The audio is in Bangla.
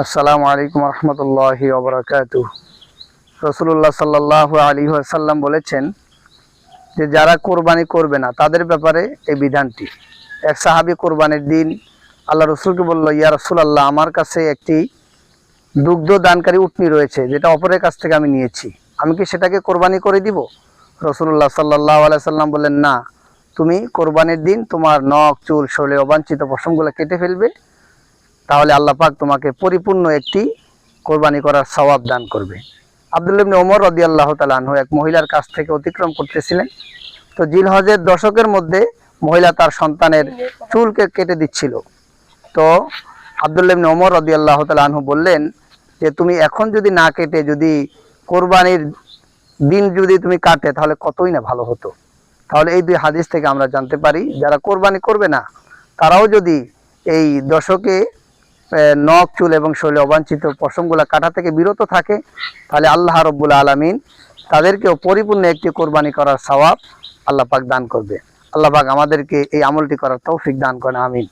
আসসালামু আলাইকুম রহমতুল্লাহি ওয়া বারাকাতুহু। রাসূলুল্লাহ সাল্লাল্লাহু আলাইহি ওয়াসাল্লাম বলেছেন যে যারা কোরবানি করবে না তাদের ব্যাপারে এই বিধানটি। এক সাহাবী কোরবানির দিন আল্লাহ রসুলকে বলল, ইয়া রাসূলুল্লাহ, আমার কাছে একটি দুগ্ধ দানকারী উটনি রয়েছে যেটা অপরের কাছ থেকে আমি নিয়েছি, আমি কি সেটাকে কোরবানি করে দিব? রাসূলুল্লাহ সাল্লাল্লাহু আলাইহি ওয়াসাল্লাম বললেন, না, তুমি কোরবানির দিন তোমার নখ চুল শরীরে অবাঞ্ছিত পশমগুলো কেটে ফেলবে, তাহলে আল্লাহ পাক তোমাকে পরিপূর্ণ একটি কোরবানি করার সওয়াব দান করবে। আব্দুল্লাহ ইবনে ওমর রাদিয়াল্লাহু তাআলা আনহু এক মহিলার কাছ থেকে অতিক্রম করতেছিলেন। তো জিলহজের দশকের মধ্যে মহিলা তার সন্তানের চুলকে কেটে দিচ্ছিল। তো আব্দুল্লাহ ইবনে ওমর রাদিয়াল্লাহু তাআলা আনহু বললেন যে তুমি এখন যদি না কেটে যদি কোরবানির দিন যদি তুমি কাটে তাহলে কতই না ভালো হতো। তাহলে এই দুই হাদিস থেকে আমরা জানতে পারি যারা কোরবানি করবে না তারাও যদি এই দশকে নখ চুল এবং শরীরে অবাঞ্ছিত পশমগুলা কাটা থেকে বিরত থাকে, তাহলে আল্লাহ রাব্বুল আলামিন তাদেরকেও পরিপূর্ণ একটি কোরবানি করার সওয়াব আল্লাহ পাক দান করবে। আল্লাহ পাক আমাদেরকে এই আমলটি করার তৌফিক দান করেন, আমিন।